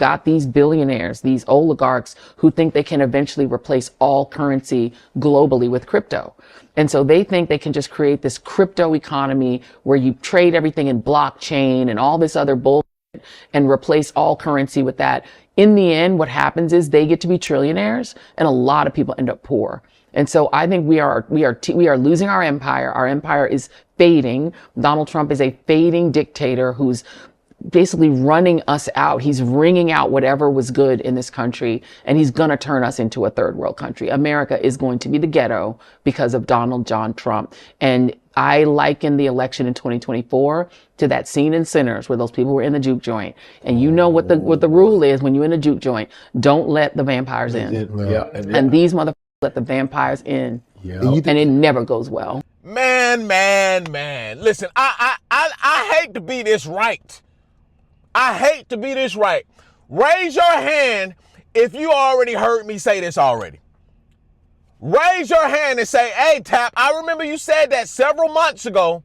got these billionaires, these oligarchs who think they can eventually replace all currency globally with crypto. And so they think they can just create this crypto economy where you trade everything in blockchain and all this other bull and replace all currency with that. In the end, what happens is they get to be trillionaires and a lot of people end up poor. And so I think we are losing our empire. Our empire is fading. Donald Trump is a fading dictator who's basically running us out. He's wringing out whatever was good in this country, and he's going to turn us into a third world country. America is going to be the ghetto because of Donald John Trump. And I liken the election in 2024 to that scene in Sinners where those people were in the juke joint. And you know what the rule is when you're in a juke joint. Don't let the vampires in. And these motherfuckers let the vampires in. And it never goes well. Man. Listen, I hate to be this right. I hate to be this right. Raise your hand if you already heard me say this already. Raise your hand and say, hey, Tap, I remember you said that several months ago.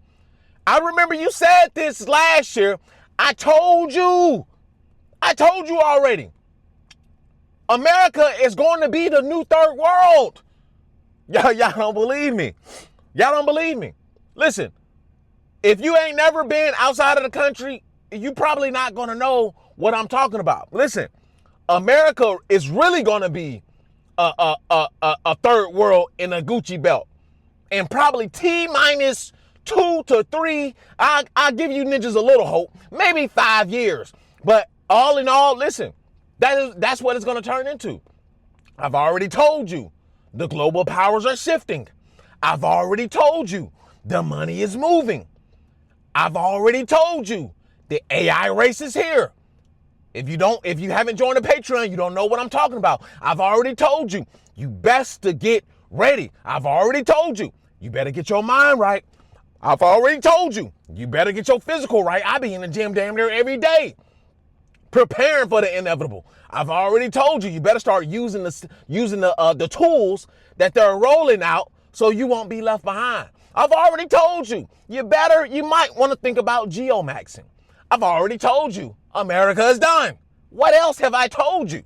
I remember you said this last year. I told you already. America is going to be the new third world. Y'all don't believe me. Y'all don't believe me. Listen, if you ain't never been outside of the country, you probably not going to know what I'm talking about. Listen, America is really going to be a third world in a Gucci belt. And probably T-minus 2 to 3, I'll give you ninjas a little hope, maybe 5 years. But all in all, listen, that's what it's going to turn into. I've already told you the global powers are shifting. I've already told you the money is moving. I've already told you the AI race is here. If you haven't joined the Patreon, you don't know what I'm talking about. I've already told you, you best to get ready. I've already told you, you better get your mind right. I've already told you, you better get your physical right. I be in the gym damn near every day, preparing for the inevitable. I've already told you, you better start using the tools that they're rolling out so you won't be left behind. I've already told you, you might want to think about geomaxing. I've already told you, America is done. What else have I told you?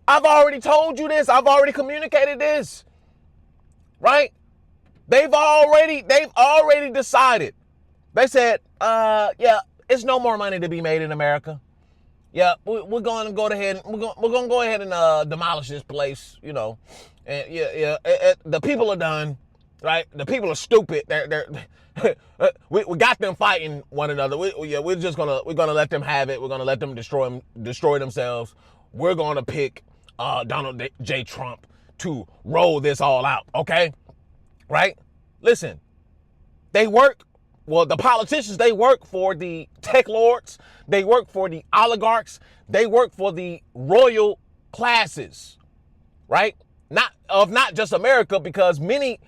I've already told you this. I've already communicated this, right? They've already decided. They said, yeah, it's no more money to be made in America. Yeah, we're going to go ahead. We're going to go ahead and demolish this place, you know. And the people are done, right? The people are stupid. We got them fighting one another. We're gonna let them have it. We're gonna let them destroy themselves. We're gonna pick Donald J. Trump to roll this all out. Okay, right? Listen, the politicians, they work for the tech lords. They work for the oligarchs. They work for the royal classes, right? Not just America, because many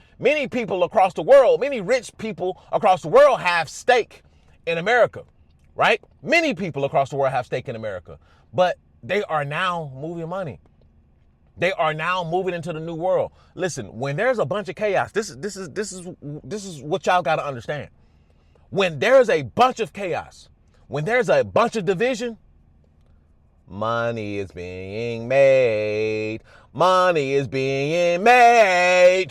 people across the world, many rich people across the world have stake in America, right? Many people across the world have stake in America, but they are now moving money. They are now moving into the new world. Listen, when there's a bunch of chaos, this is what y'all got to understand. When there's a bunch of chaos, when there's a bunch of division, money is being made. Money is being made.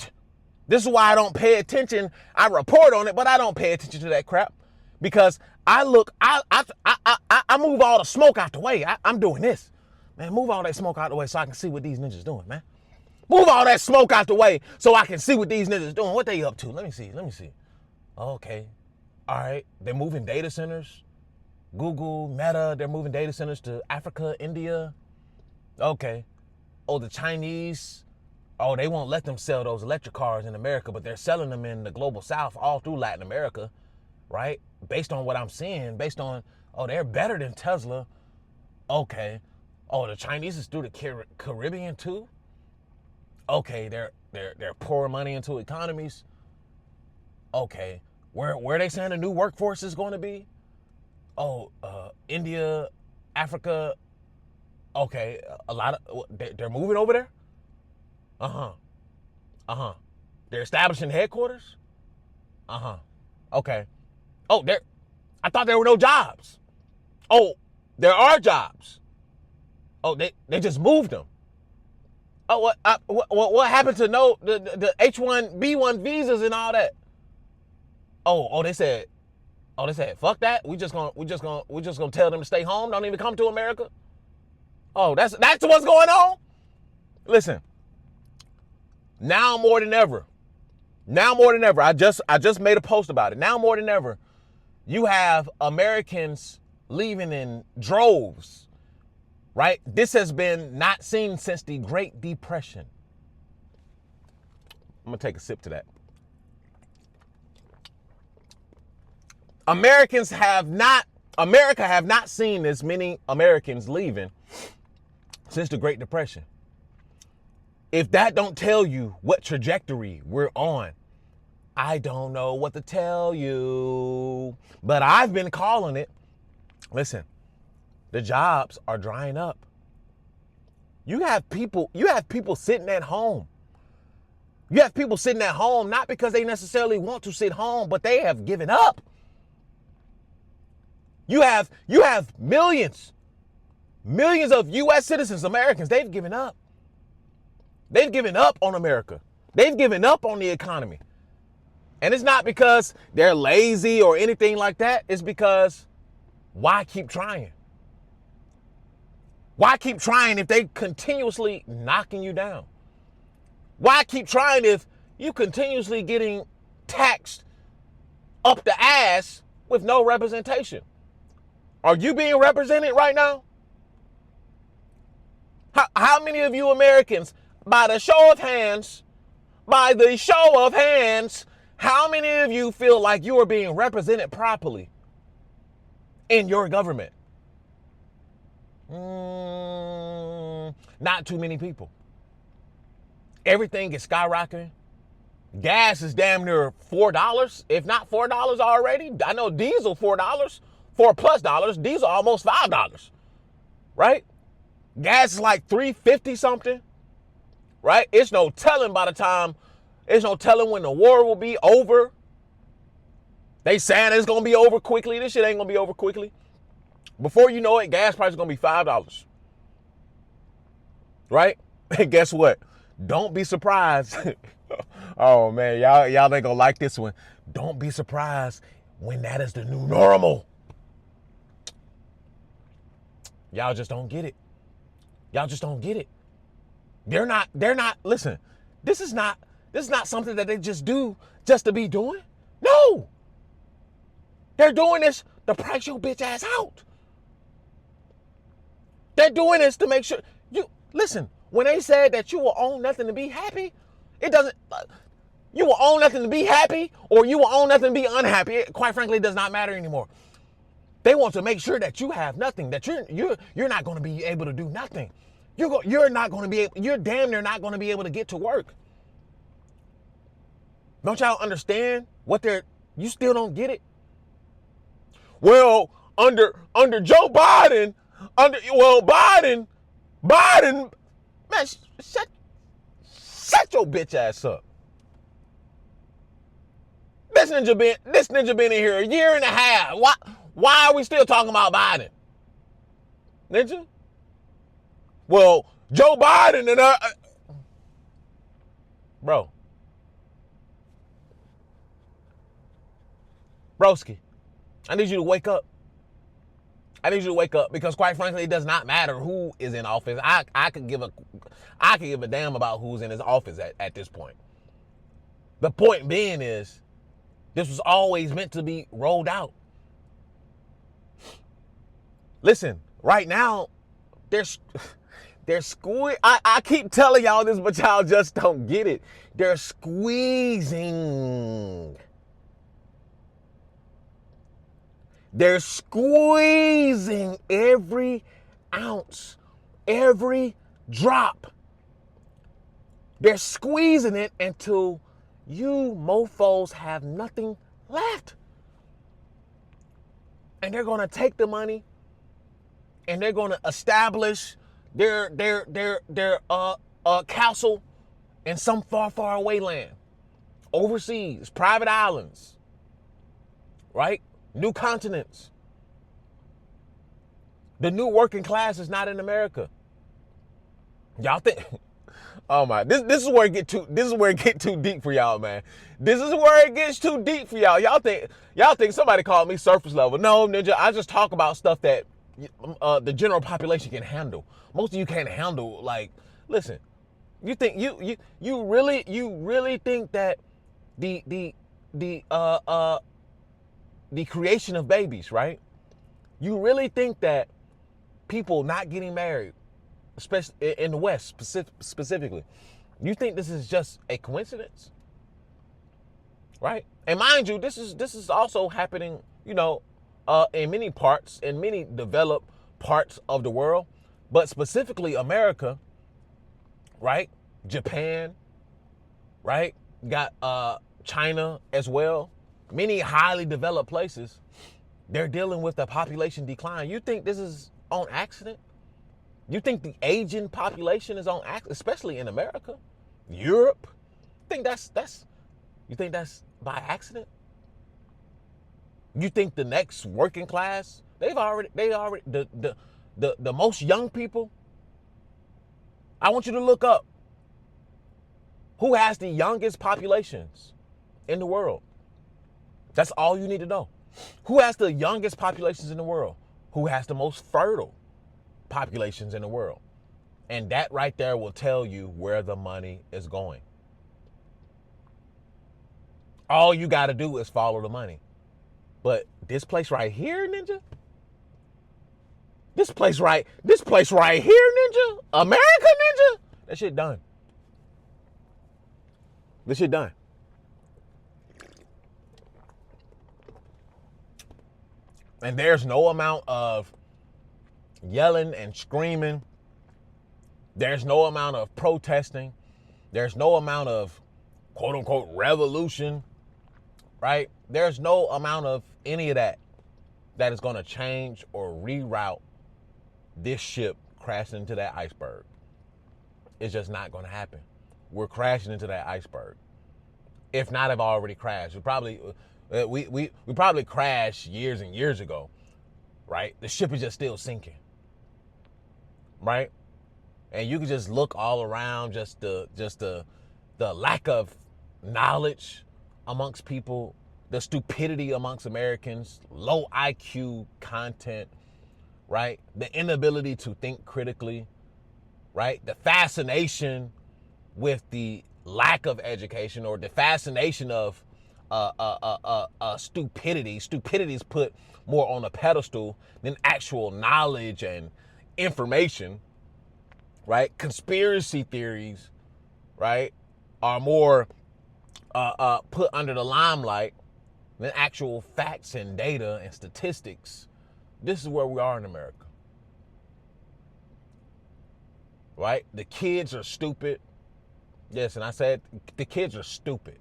This is why I don't pay attention. I report on it, but I don't pay attention to that crap, because I move all the smoke out the way. I'm doing this, man. Move all that smoke out the way so I can see what these ninjas doing, man. Move all that smoke out the way so I can see what these niggas doing. What they up to? Let me see. Okay. All right. They're moving data centers. Google, Meta, they're moving data centers to Africa, India. Okay. Oh, the Chinese. Oh, they won't let them sell those electric cars in America, but they're selling them in the global south all through Latin America, right? Based on what I'm seeing, they're better than Tesla. Okay. Oh, the Chinese is through the Caribbean too? Okay, they're pouring money into economies. Okay, where they saying the new workforce is going to be? Oh, India, Africa. Okay, a lot of they're moving over there. They're establishing headquarters. Okay. Oh, I thought there were no jobs. Oh, there are jobs. Oh, they just moved them. Oh, what happened to the H1B1 visas and all that? They said fuck that. We just gonna tell them to stay home. Don't even come to America. Oh, that's what's going on. Listen, now more than ever. I just made a post about it. Now more than ever, you have Americans leaving in droves, right? This has been not seen since the Great Depression. I'm gonna take a sip to that. America have not seen as many Americans leaving since the Great Depression. If that don't tell you what trajectory we're on, I don't know what to tell you. But I've been calling it. Listen, the jobs are drying up. You have people sitting at home. You have people sitting at home not because they necessarily want to sit home, but they have given up. You have millions of U.S. citizens, Americans, they've given up. They've given up on America. They've given up on the economy. And it's not because they're lazy or anything like that. It's because why keep trying? Why keep trying if they continuously knocking you down? Why keep trying if you continuously getting taxed up the ass with no representation? Are you being represented right now? How many of you Americans, by the show of hands, how many of you feel like you are being represented properly in your government? Not too many people. Everything is skyrocketing. Gas is damn near $4, if not $4 already. I know diesel $4, $4+. Diesel almost $5, right? Gas is like $3.50 something, right? It's no telling when the war will be over. They saying it's gonna be over quickly. This shit ain't gonna be over quickly. Before you know it, gas price is gonna be $5, right? And guess what? Don't be surprised. Oh man, y'all ain't gonna like this one. Don't be surprised when that is the new normal. Y'all just don't get it. Y'all just don't get it. They're not, listen, this is not something that they just do just to be doing. No. They're doing this to price your bitch ass out. They're doing this to make sure listen, when they said that you will own nothing to be happy, you will own nothing to be happy or you will own nothing to be unhappy. It, quite frankly, it does not matter anymore. They want to make sure that you have nothing, that you're not going to be able to do nothing. You're not going to be able, you're damn near not going to be able to get to work. Don't y'all understand you still don't get it? Well, under Joe Biden, Biden, man, shut your bitch ass up. This ninja been in here a year and a half. Why are we still talking about Biden? Ninja? Well, Joe Biden and bro. Broski, I need you to wake up. I need you to wake up because quite frankly, it does not matter who is in office. I could give a damn about who's in his office at this point. The point being is, this was always meant to be rolled out. Listen, right now, they're squeezing. I keep telling y'all this, but y'all just don't get it. They're squeezing. They're squeezing every ounce, every drop. They're squeezing it until you mofos have nothing left. And they're going to take the money and they're going to establish their castle in some far away land, overseas, private islands, right? New continents. The new working class is not in America. Y'all think? Oh my! This is where it get too deep for y'all, man. This is where it gets too deep for y'all. Y'all think somebody called me surface level? No, Ninja. I just talk about stuff that the general population can handle. Most of you can't handle. Like, listen, you think you really think that the the creation of babies, right? You really think that people not getting married, especially in the West specifically, you think this is just a coincidence, right? And mind you, this is also happening, in many developed parts of the world, but specifically America, right? Japan, right? Got China as well. Many highly developed places, they're dealing with the population decline. You think this is on accident? You think the aging population is on accident, especially in America, Europe? You think that's by accident? You think the next working class, they already the most young people? I want you to look up who has the youngest populations in the world. That's all you need to know. Who has the youngest populations in the world? Who has the most fertile populations in the world? And that right there will tell you where the money is going. All you got to do is follow the money. But this place right here, Ninja? This place right here, Ninja? America, Ninja? That shit done. This shit done. And there's no amount of yelling and screaming. There's no amount of protesting. There's no amount of quote unquote revolution, right? There's no amount of any of that is going to change or reroute this ship crashing into that iceberg. It's just not going to happen. We're crashing into that iceberg. If not, have already crashed. We probably crashed years and years ago, right? The ship is just still sinking, right? And you can just look all around, just the lack of knowledge amongst people, the stupidity amongst Americans, low IQ content, right? The inability to think critically, right? The fascination with the lack of education, or the fascination of stupidity. Stupidity is put more on a pedestal than actual knowledge and information, right? Conspiracy theories, right, are more put under the limelight than actual facts and data and statistics. This is where we are in America, right? The kids are stupid. Yes, and I said the kids are stupid.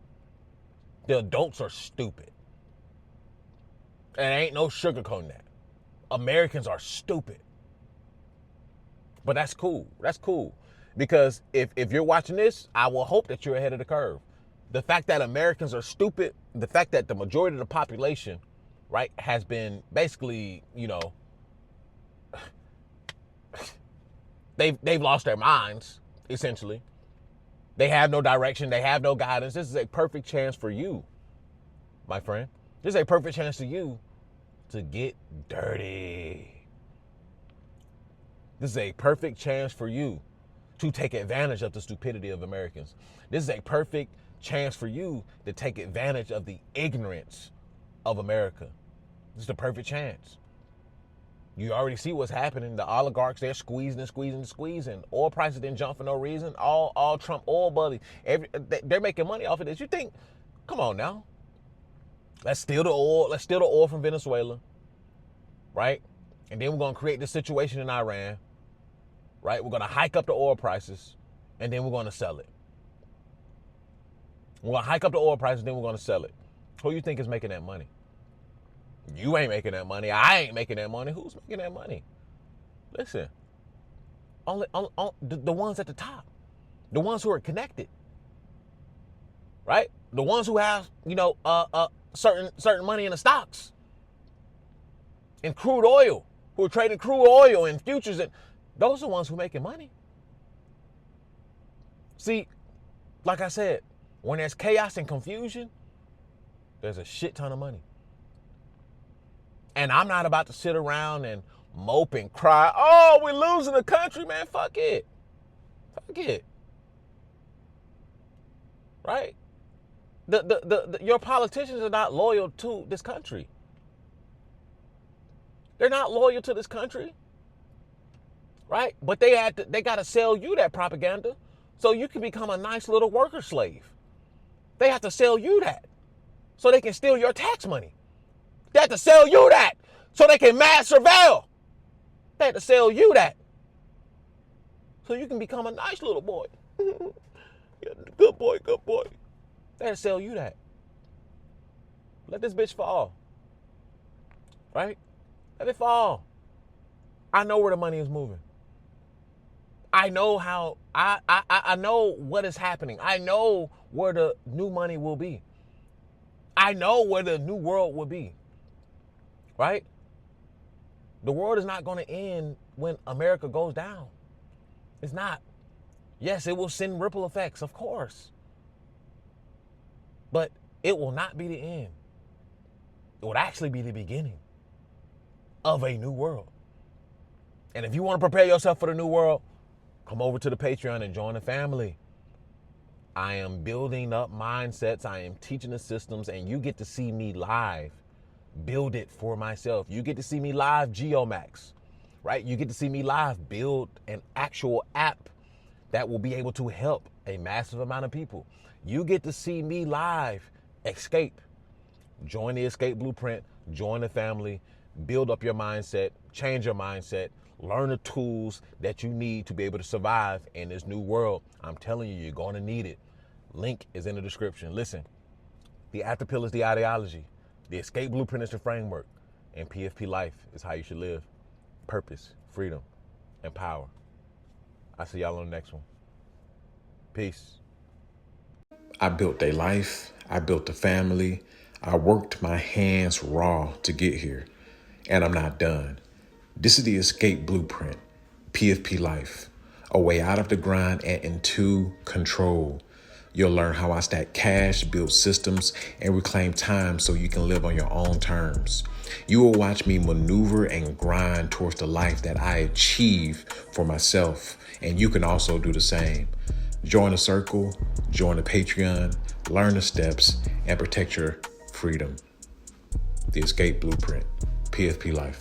The adults are stupid. And ain't no sugarcoating that. Americans are stupid. But that's cool. That's cool. Because if you're watching this, I will hope that you're ahead of the curve. The fact that Americans are stupid, the fact that the majority of the population, right, has been basically, they've lost their minds, essentially. They have no direction. They have no guidance. This is a perfect chance for you, my friend. This is a perfect chance for you to get dirty. This is a perfect chance for you to take advantage of the stupidity of Americans. This is a perfect chance for you to take advantage of the ignorance of America. This is the perfect chance. You already see what's happening. The oligarchs, they're squeezing. Oil prices didn't jump for no reason. All Trump oil buddy. They're making money off of this. You think, come on now. Let's steal the oil. Let's steal the oil from Venezuela, right? And then we're going to create this situation in Iran, right? We're going to hike up the oil prices, and then we're going to sell it. We're going to hike up the oil prices, then we're going to sell it. Who you think is making that money? You ain't making that money. I ain't making that money. Who's making that money? Listen, only the ones at the top, the ones who are connected, right? The ones who have, certain money in the stocks, in crude oil, who are trading crude oil and futures, and those are the ones who are making money. See, like I said, when there's chaos and confusion, there's a shit ton of money. And I'm not about to sit around and mope and cry, oh, we're losing the country, man. Fuck it. Fuck it. Right? Your politicians are not loyal to this country. They're not loyal to this country. Right? But they got to sell you that propaganda so you can become a nice little worker slave. They have to sell you that so they can steal your tax money. They have to sell you that so they can mass surveil. They have to sell you that so you can become a nice little boy. Good boy, good boy. They have to sell you that. Let this bitch fall. Right? Let it fall. I know where the money is moving. I know how, I know what is happening. I know where the new money will be. I know where the new world will be. Right? The world is not going to end when America goes down. It's not. Yes, it will send ripple effects, of course. But it will not be the end. It would actually be the beginning of a new world. And if you want to prepare yourself for the new world, come over to the Patreon and join the family. I am building up mindsets. I am teaching the systems, and you get to see me live. Build it for myself. You get to see me live Geomax, right? You get to see me live build an actual app that will be able to help a massive amount of people. You get to see me live escape. Join the Escape Blueprint, join the family, build up your mindset, change your mindset, learn the tools that you need to be able to survive in this new world. I'm telling you, you're going to need it. Link is in the description. Listen, the after pill is the ideology. The Escape Blueprint is the framework. And PFP life is how you should live. Purpose, freedom, and power. I'll see y'all on the next one. Peace. I built a life. I built a family. I worked my hands raw to get here. And I'm not done. This is the Escape Blueprint, PFP Life, a way out of the grind and into control. You'll learn how I stack cash, build systems, and reclaim time so you can live on your own terms. You will watch me maneuver and grind towards the life that I achieve for myself, and you can also do the same. Join the circle, join the Patreon, learn the steps, and protect your freedom. The Escape Blueprint, PFP Life.